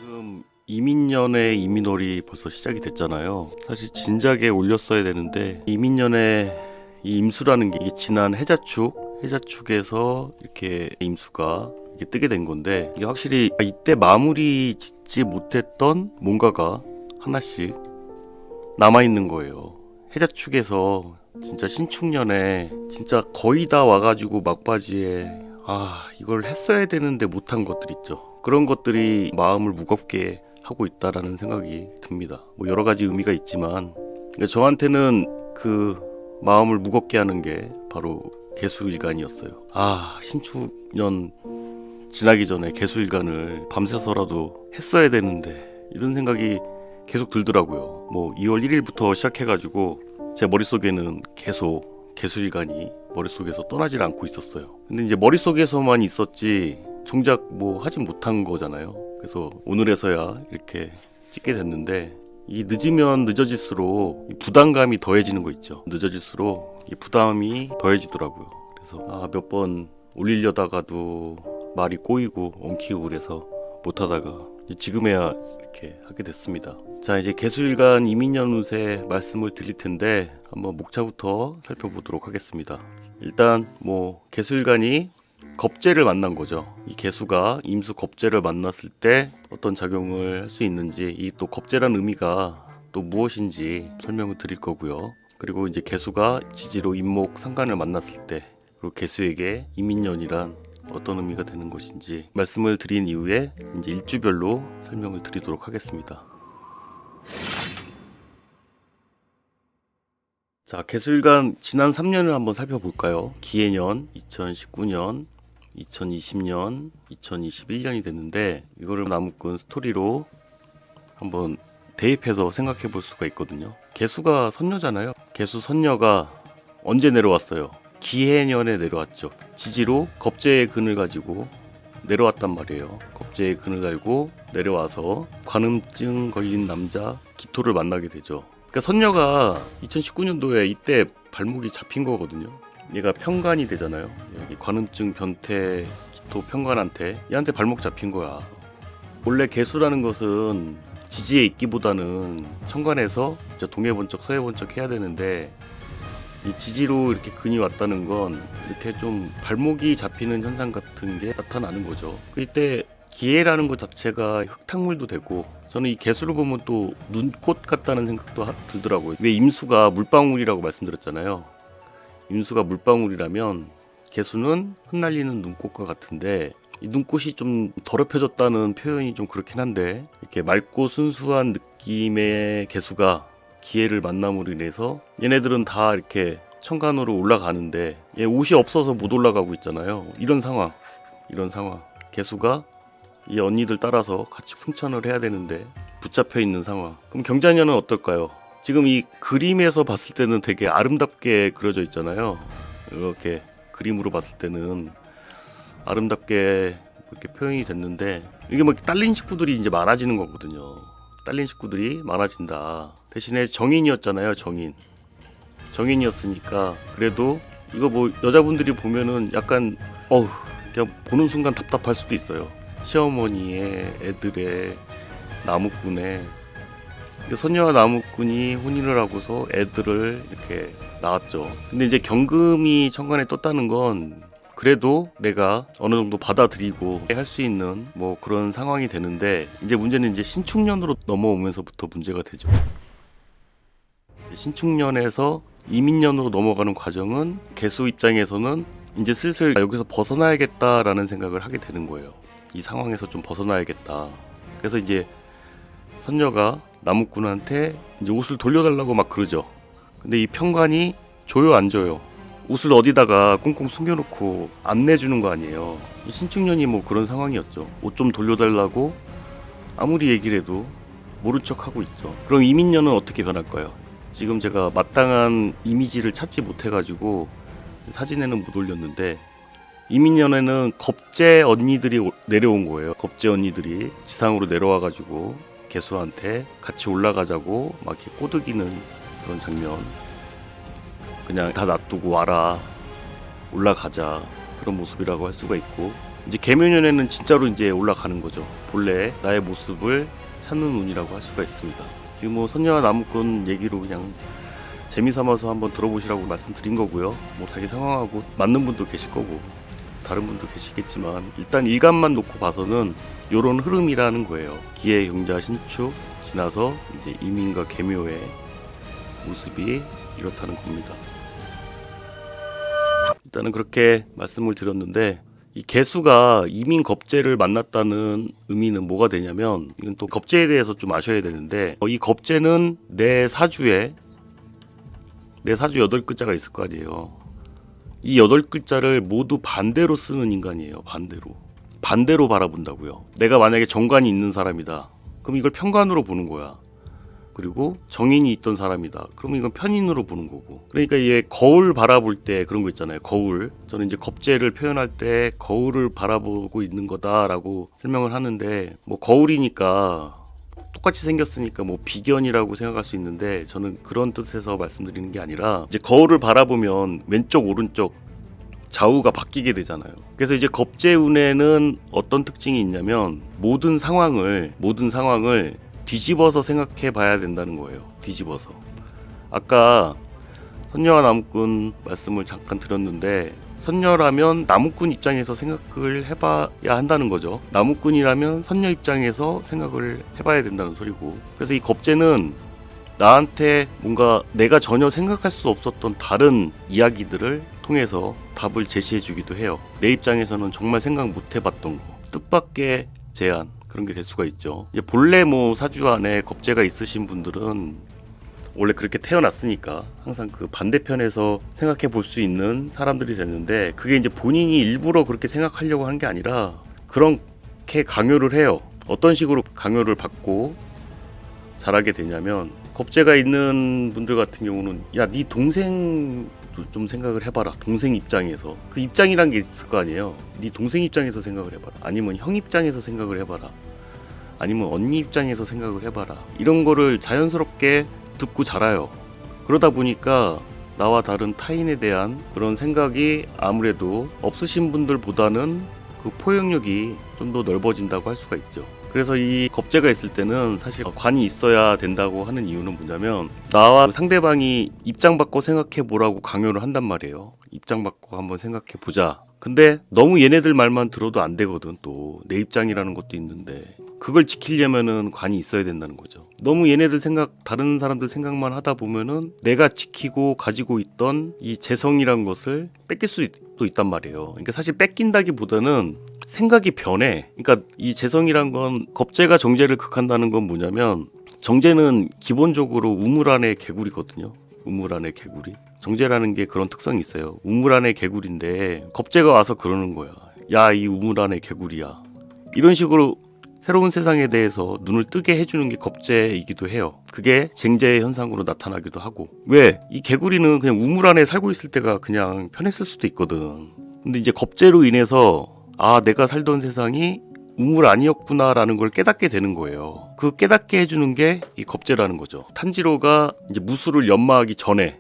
지금 이민년의 이민월이 벌써 시작이 됐잖아요. 사실 진작에 올렸어야 되는데 이민년의 이 임수라는 게 이게 지난 해자축에서 이렇게 임수가 이게 뜨게 된 건데, 이게 확실히 이때 마무리 짓지 못했던 뭔가가 하나씩 남아있는 거예요. 해자축에서 진짜 신축년에 진짜 거의 다 와가지고 막바지에 이걸 했어야 되는데 못한 것들 있죠. 그런 것들이 마음을 무겁게 하고 있다라는 생각이 듭니다. 뭐 여러 가지 의미가 있지만 저한테는 그 마음을 무겁게 하는 게 바로 개수일간이었어요. 신축년 지나기 전에 개수일간을 밤새서라도 했어야 되는데, 이런 생각이 계속 들더라고요. 뭐 2월 1일부터 시작해가지고 제 머릿속에는 계속 개수일간이 머릿속에서 떠나질 않고 있었어요. 근데 이제 머릿속에서만 있었지 정작 뭐 하진 못한 거잖아요. 그래서 오늘에서야 이렇게 찍게 됐는데, 이 늦으면 늦어질수록 부담감이 더해지는 거 있죠. 늦어질수록 이 부담이 더해지더라고요. 그래서 몇 번 올리려다가도 말이 꼬이고 엉키고 그래서 못하다가 지금에야 이렇게 하게 됐습니다. 자, 이제 개수일간 이민년 운세 말씀을 드릴 텐데 한번 목차부터 살펴보도록 하겠습니다. 일단 뭐 개수일간이 겁재를 만난 거죠. 이 개수가 임수 겁재를 만났을 때 어떤 작용을 할 수 있는지, 이 또 겁재란 의미가 또 무엇인지 설명을 드릴 거고요. 그리고 이제 개수가 지지로 임목 상간을 만났을 때, 그리고 개수에게 이민년이란 어떤 의미가 되는 것인지 말씀을 드린 이후에 이제 일주별로 설명을 드리도록 하겠습니다. 자, 개수일간 지난 3년을 한번 살펴볼까요? 기해년 2019년, 2020년, 2021년이 됐는데, 이거를 나무꾼 스토리로 한번 대입해서 생각해 볼 수가 있거든요. 개수가 선녀잖아요. 개수 선녀가 언제 내려왔어요? 기해년에 내려왔죠. 지지로 겁재의 근을 가지고 내려왔단 말이에요. 겁재의 근을 달고 내려와서 관음증 걸린 남자 기토를 만나게 되죠. 그러니까 선녀가 2019년도에 이때 발목이 잡힌 거거든요. 얘가 평간이 되잖아요. 관음증 변태 기토 평간한테 얘한테 발목 잡힌 거야. 원래 개수라는 것은 지지에 있기보다는 천간에서 동해번쩍 서해번쩍 해야 되는데, 이 지지로 이렇게 근이 왔다는 건 이렇게 좀 발목이 잡히는 현상 같은 게 나타나는 거죠. 이때 기해라는 것 자체가 흙탕물도 되고, 저는 이 개수를 보면 또 눈꽃 같다는 생각도 들더라고요. 왜 임수가 물방울이라고 말씀드렸잖아요. 임수가 물방울이라면 개수는 흩날리는 눈꽃과 같은데, 이 눈꽃이 좀 더럽혀졌다는 표현이 좀 그렇긴 한데, 이렇게 맑고 순수한 느낌의 개수가 기해를 만남으로 인해서 얘네들은 다 이렇게 천간으로 올라가는데 얘 옷이 없어서 못 올라가고 있잖아요. 이런 상황. 개수가 이 언니들 따라서 같이 승천을 해야 되는데 붙잡혀 있는 상황. 그럼 경자년은 어떨까요? 지금 이 그림에서 봤을 때는 되게 아름답게 그려져 있잖아요. 이렇게 그림으로 봤을 때는 아름답게 이렇게 표현이 됐는데, 이게 뭐 딸린 식구들이 이제 많아지는 거거든요. 딸린 식구들이 많아진다. 대신에 정인이었잖아요. 정인이었으니까 그래도 이거 뭐 여자분들이 보면은 약간 그냥 보는 순간 답답할 수도 있어요. 시어머니의 애들의 나무꾼의 선녀와 나무꾼이 혼인을 하고서 애들을 이렇게 낳았죠. 근데 이제 경금이 천간에 떴다는 건 그래도 내가 어느 정도 받아들이고 할 수 있는 뭐 그런 상황이 되는데, 이제 문제는 이제 신축년으로 넘어오면서부터 문제가 되죠. 신축년에서 이민년으로 넘어가는 과정은 개수 입장에서는 이제 슬슬 여기서 벗어나야겠다라는 생각을 하게 되는 거예요. 이 상황에서 좀 벗어나야겠다. 그래서 이제 선녀가 나무꾼한테 이제 옷을 돌려달라고 막 그러죠. 근데 이 평관이 줘요 안 줘요? 옷을 어디다가 꽁꽁 숨겨놓고 안 내주는 거 아니에요. 신축년이 뭐 그런 상황이었죠. 옷 좀 돌려달라고 아무리 얘기를 해도 모른 척하고 있죠. 그럼 이민년은 어떻게 변할까요? 지금 제가 마땅한 이미지를 찾지 못해가지고 사진에는 못 올렸는데, 이민년에는 겁재 언니들이 내려온 거예요. 겁재 언니들이 지상으로 내려와가지고 개수한테 같이 올라가자고 막 이렇게 꼬드기는 그런 장면. 그냥 다 놔두고 와라, 올라가자, 그런 모습이라고 할 수가 있고, 이제 개묘년에는 진짜로 이제 올라가는 거죠. 본래 나의 모습을 찾는 운이라고 할 수가 있습니다. 지금 뭐 선녀와 나무꾼 얘기로 그냥 재미삼아서 한번 들어보시라고 말씀드린 거고요. 뭐 자기 상황하고 맞는 분도 계실 거고 다른 분도 계시겠지만, 일단 일감만 놓고 봐서는 요런 흐름이라는 거예요. 기해, 경자, 신축 지나서 이제 이민과 개묘의 모습이 이렇다는 겁니다. 일단은 그렇게 말씀을 드렸는데, 이 개수가 이민 겁재를 만났다는 의미는 뭐가 되냐면, 이건 또 겁재에 대해서 좀 아셔야 되는데, 이 겁재는 내 사주에 8글자가 있을 거 아니에요. 이 8글자를 모두 반대로 쓰는 인간이에요. 반대로 바라본다고요. 내가 만약에 정관이 있는 사람이다, 그럼 이걸 편관으로 보는 거야. 그리고 정인이 있던 사람이다, 그러면 이건 편인으로 보는 거고. 그러니까 이게 거울 바라볼 때 그런 거 있잖아요. 거울. 저는 이제 겁재를 표현할 때 거울을 바라보고 있는 거다라고 설명을 하는데, 뭐 거울이니까 똑같이 생겼으니까 뭐 비견이라고 생각할 수 있는데, 저는 그런 뜻에서 말씀드리는 게 아니라, 이제 거울을 바라보면 왼쪽 오른쪽 좌우가 바뀌게 되잖아요. 그래서 이제 겁재운에는 어떤 특징이 있냐면, 모든 상황을 뒤집어서 생각해 봐야 된다는 거예요. 뒤집어서. 아까 선녀와 나무꾼 말씀을 잠깐 드렸는데, 선녀라면 나무꾼 입장에서 생각을 해봐야 한다는 거죠. 나무꾼이라면 선녀 입장에서 생각을 해봐야 된다는 소리고. 그래서 이 겁재는 나한테 뭔가 내가 전혀 생각할 수 없었던 다른 이야기들을 통해서 답을 제시해 주기도 해요. 내 입장에서는 정말 생각 못 해봤던 거, 뜻밖의 제안, 그런 게 될 수가 있죠. 이제 본래 뭐 사주 안에 겁재가 있으신 분들은 원래 그렇게 태어났으니까 항상 그 반대편에서 생각해 볼 수 있는 사람들이 됐는데, 그게 이제 본인이 일부러 그렇게 생각하려고 한 게 아니라 그렇게 강요를 해요. 어떤 식으로 강요를 받고 자라게 되냐면, 겁재가 있는 분들 같은 경우는, 야, 네 동생도 좀 생각을 해봐라. 동생 입장에서. 그 입장이란 게 있을 거 아니에요. 네 동생 입장에서 생각을 해봐라. 아니면 형 입장에서 생각을 해봐라. 아니면 언니 입장에서 생각을 해봐라. 이런 거를 자연스럽게 듣고 자라요. 그러다 보니까 나와 다른 타인에 대한 그런 생각이 아무래도 없으신 분들보다는 그 포용력이 좀 더 넓어진다고 할 수가 있죠. 그래서 이 겁재가 있을 때는 사실 관이 있어야 된다고 하는 이유는 뭐냐면, 나와 상대방이 입장 바꿔 생각해 보라고 강요를 한단 말이에요. 입장 바꿔 한번 생각해 보자. 근데 너무 얘네들 말만 들어도 안 되거든. 또 내 입장이라는 것도 있는데, 그걸 지키려면은 관이 있어야 된다는 거죠. 너무 얘네들 생각, 다른 사람들 생각만 하다 보면은 내가 지키고 가지고 있던 이 재성이란 것을 뺏길 수도 있단 말이에요. 그러니까 사실 뺏긴다기보다는 생각이 변해. 그러니까 이 재성이란 건, 겁재가 정재를 극한다는 건 뭐냐면, 정재는 기본적으로 우물 안의 개구리거든요. 우물 안의 개구리. 정재라는 게 그런 특성이 있어요. 우물 안의 개구리인데 겁재가 와서 그러는 거야. 야, 이 우물 안의 개구리야. 이런 식으로 새로운 세상에 대해서 눈을 뜨게 해주는 게 겁재이기도 해요. 그게 쟁재의 현상으로 나타나기도 하고. 왜? 이 개구리는 그냥 우물 안에 살고 있을 때가 그냥 편했을 수도 있거든. 근데 이제 겁재로 인해서, 아, 내가 살던 세상이 우물 아니었구나라는 걸 깨닫게 되는 거예요. 그 깨닫게 해주는 게 이 겁재라는 거죠. 탄지로가 이제 무술을 연마하기 전에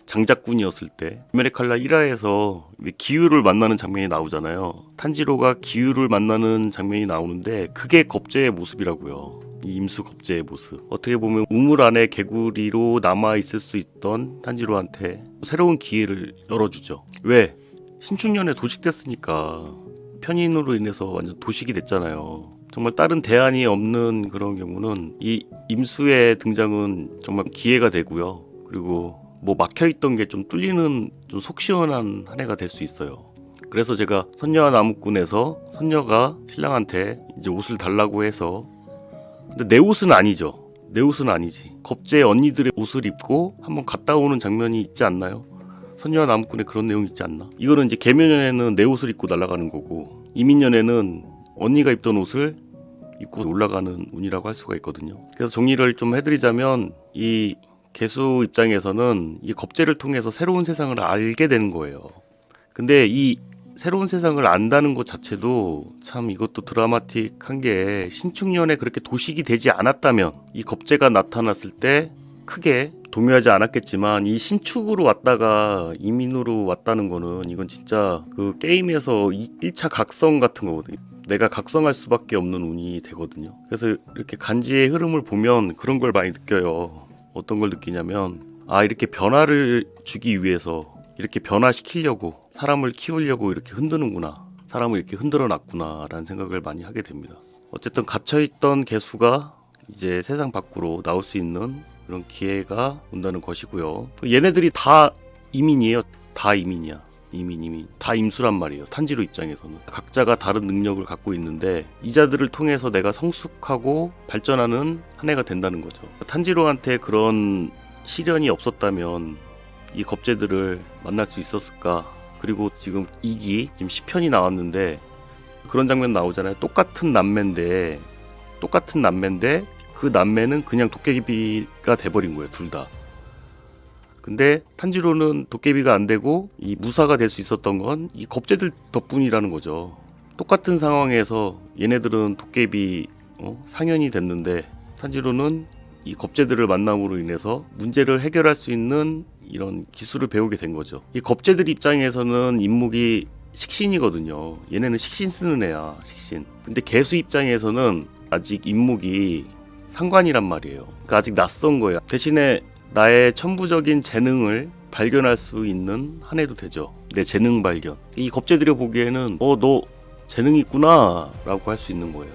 장작군이었을 때, 불멸의 칼날 1화에서 기유를 만나는 장면이 나오잖아요. 탄지로가 기유를 만나는 장면이 나오는데, 그게 겁재의 모습이라고요. 이 임수 겁재의 모습. 어떻게 보면 우물 안에 개구리로 남아있을 수 있던 탄지로한테 새로운 기회를 열어주죠. 왜? 신축년에 도식됐으니까. 편인으로 인해서 완전 도식이 됐잖아요. 정말 다른 대안이 없는 그런 경우는 이 임수의 등장은 정말 기회가 되고요. 그리고 뭐 막혀있던 게 좀 뚫리는, 좀 속 시원한 한 해가 될 수 있어요. 그래서 제가 선녀와 나무꾼에서 선녀가 신랑한테 이제 옷을 달라고 해서, 근데 내 옷은 아니죠. 내 옷은 아니지. 겁재 언니들의 옷을 입고 한번 갔다 오는 장면이 있지 않나요? 선녀와 나무꾼에 그런 내용이 있지 않나? 이거는 이제 개묘년에는 내 옷을 입고 날아가는 거고, 이민년에는 언니가 입던 옷을 입고 올라가는 운이라고 할 수가 있거든요. 그래서 정리를 좀 해드리자면, 이 개수 입장에서는 이 겁재를 통해서 새로운 세상을 알게 되는 거예요. 근데 이 새로운 세상을 안다는 것 자체도 참 이것도 드라마틱한 게, 신축년에 그렇게 도식이 되지 않았다면 이 겁재가 나타났을 때 크게 동요하지 않았겠지만 이 신축으로 왔다가 이민으로 왔다는 거는 이건 진짜 그 게임에서 1차 각성 같은 거거든요. 내가 각성할 수밖에 없는 운이 되거든요. 그래서 이렇게 간지의 흐름을 보면 그런 걸 많이 느껴요. 어떤 걸 느끼냐면 이렇게 변화를 주기 위해서 이렇게 변화시키려고 사람을 키우려고 이렇게 흔드는구나, 사람을 이렇게 흔들어 놨구나 라는 생각을 많이 하게 됩니다. 어쨌든 갇혀있던 개수가 이제 세상 밖으로 나올 수 있는 그런 기회가 온다는 것이고요. 얘네들이 다 이민이에요. 다 이민이야. 이민 다 임수란 말이에요. 탄지로 입장에서는 각자가 다른 능력을 갖고 있는데 이자들을 통해서 내가 성숙하고 발전하는 한 해가 된다는 거죠. 탄지로한테 그런 시련이 없었다면 이 겁재들을 만날 수 있었을까? 그리고 지금 2기 지금 10편이 나왔는데 그런 장면 나오잖아요. 똑같은 남매인데 그 남매는 그냥 도깨비가 돼버린 거예요. 둘 다. 근데 탄지로는 도깨비가 안 되고 이 무사가 될 수 있었던 건 이 겁재들 덕분이라는 거죠. 똑같은 상황에서 얘네들은 도깨비 상현이 됐는데 탄지로는 이 겁재들을 만남으로 인해서 문제를 해결할 수 있는 이런 기술을 배우게 된 거죠. 이 겁재들 입장에서는 임목이 식신이거든요. 얘네는 식신 쓰는 애야. 식신. 근데 개수 입장에서는 아직 임목이 상관이란 말이에요. 그러니까 아직 낯선 거야. 대신에 나의 천부적인 재능을 발견할 수 있는 한 해도 되죠. 내 재능 발견. 이 겁재들이 보기에는 너 재능 있구나 라고 할 수 있는 거예요.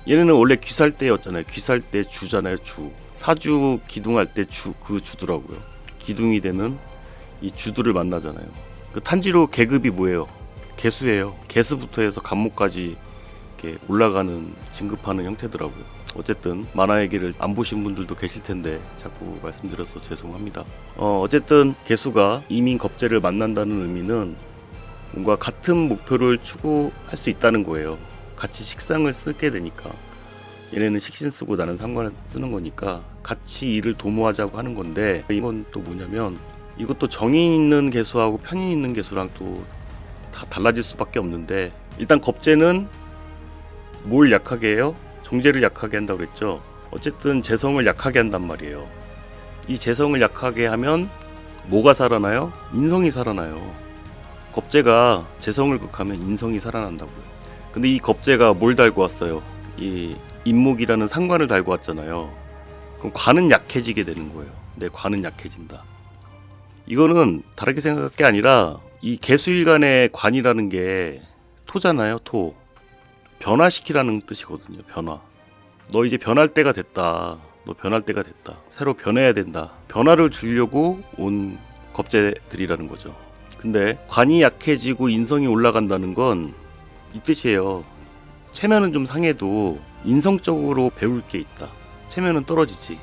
얘네는 원래 귀살대였잖아요. 귀살대 주잖아요. 주. 사주 기둥할 때 그 주더라고요. 기둥이 되는 이 주들을 만나잖아요. 그 탄지로 계급이 뭐예요? 개수예요. 개수부터 해서 간목까지 이렇게 올라가는 진급하는 형태더라고요. 어쨌든 만화 얘기를 안 보신 분들도 계실 텐데 자꾸 말씀드려서 죄송합니다. 어쨌든 개수가 이민 겁재를 만난다는 의미는 뭔가 같은 목표를 추구할 수 있다는 거예요. 같이 식상을 쓰게 되니까. 얘네는 식신 쓰고 나는 상관을 쓰는 거니까 같이 일을 도모하자고 하는 건데, 이건 또 뭐냐면 이것도 정인 있는 개수하고 편인 있는 개수랑 또 다 달라질 수밖에 없는데, 일단 겁재는 뭘 약하게 해요? 정제를 약하게 한다고 그랬죠. 어쨌든 재성을 약하게 한단 말이에요. 이 재성을 약하게 하면 뭐가 살아나요? 인성이 살아나요. 겁재가 재성을 극하면 인성이 살아난다고요. 근데 이 겁재가 뭘 달고 왔어요? 이 임목이라는 상관을 달고 왔잖아요. 그럼 관은 약해지게 되는 거예요. 내 관은 약해진다. 이거는 다르게 생각할 게 아니라 이 개수일간의 관이라는 게 토잖아요. 토. 변화시키라는 뜻이거든요. 변화. 너 이제 변할 때가 됐다. 너 변할 때가 됐다. 새로 변해야 된다. 변화를 주려고 온 겁재들이라는 거죠. 근데 관이 약해지고 인성이 올라간다는 건 이 뜻이에요. 체면은 좀 상해도 인성적으로 배울 게 있다. 체면은 떨어지지.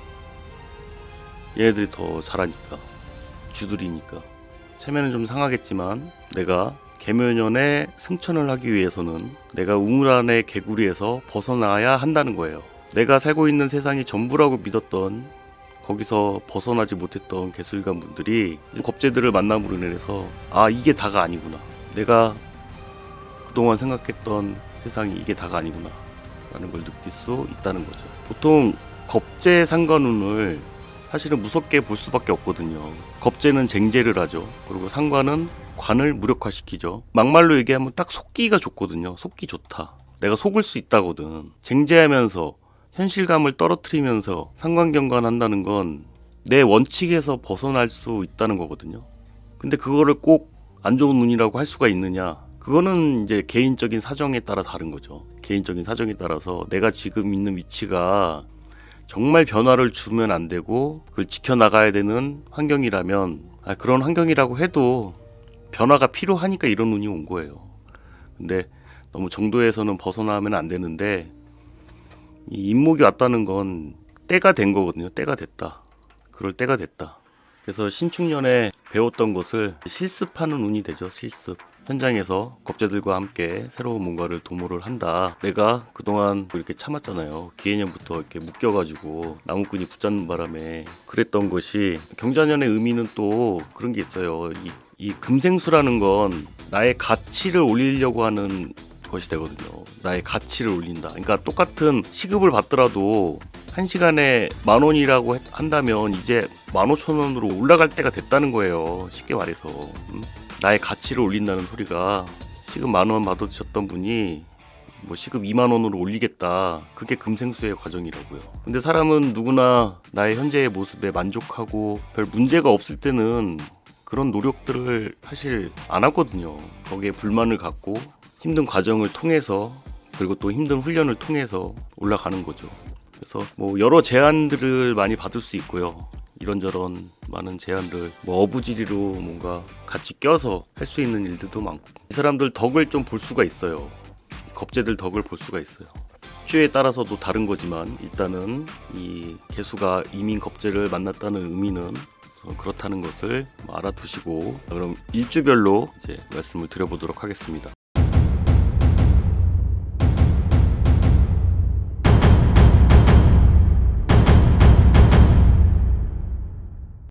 얘네들이 더 잘하니까. 주들이니까. 체면은 좀 상하겠지만 내가 계묘년에 승천을 하기 위해서는 내가 우물안의 개구리에서 벗어나야 한다는 거예요. 내가 살고 있는 세상이 전부라고 믿었던, 거기서 벗어나지 못했던 개수일간 분들이 겁재들을 만남으로 인해서 이게 다가 아니구나. 내가 그동안 생각했던 세상이 이게 다가 아니구나 라는 걸 느낄 수 있다는 거죠. 보통 겁재 상관운을 사실은 무섭게 볼 수밖에 없거든요. 겁재는 쟁제를 하죠. 그리고 상관은 관을 무력화시키죠. 막말로 얘기하면 딱 속기가 좋거든요. 속기 좋다. 내가 속을 수 있다거든. 쟁제하면서 현실감을 떨어뜨리면서 상관경관한다는 건 내 원칙에서 벗어날 수 있다는 거거든요. 근데 그거를 꼭 안 좋은 운이라고 할 수가 있느냐? 그거는 이제 개인적인 사정에 따라 다른 거죠. 개인적인 사정에 따라서 내가 지금 있는 위치가 정말 변화를 주면 안 되고 그걸 지켜나가야 되는 환경이라면 그런 환경이라고 해도 변화가 필요하니까 이런 운이 온 거예요. 근데 너무 정도에서는 벗어나면 안 되는데, 이 임목이 왔다는 건 때가 된 거거든요. 때가 됐다. 그럴 때가 됐다. 그래서 신축년에 배웠던 것을 실습하는 운이 되죠. 실습. 현장에서 겁재들과 함께 새로운 뭔가를 도모를 한다. 내가 그동안 이렇게 참았잖아요. 기해년부터 이렇게 묶여가지고 나무꾼이 붙잡는 바람에 그랬던 것이, 경자년의 의미는 또 그런 게 있어요. 이 금생수라는 건 나의 가치를 올리려고 하는 것이 되거든요. 나의 가치를 올린다. 그러니까 똑같은 시급을 받더라도 1시간에 10,000원이라고 한다면 이제 15,000원으로 올라갈 때가 됐다는 거예요. 쉽게 말해서. 나의 가치를 올린다는 소리가, 시급 10,000원 받으셨던 분이 뭐 시급 20,000원으로 올리겠다, 그게 금생수의 과정이라고요. 근데 사람은 누구나 나의 현재의 모습에 만족하고 별 문제가 없을 때는 그런 노력들을 사실 안 하거든요. 거기에 불만을 갖고 힘든 과정을 통해서, 그리고 또 힘든 훈련을 통해서 올라가는 거죠. 그래서 뭐 여러 제안들을 많이 받을 수 있고요. 이런저런 많은 제안들, 뭐 어부지리로 뭔가 같이 껴서 할 수 있는 일들도 많고, 이 사람들 덕을 좀 볼 수가 있어요. 겁재들 덕을 볼 수가 있어요. 주에 따라서도 다른 거지만 일단은 이 개수가 이민 겁재를 만났다는 의미는 그렇다는 것을 알아두시고, 그럼 일주별로 이제 말씀을 드려보도록 하겠습니다.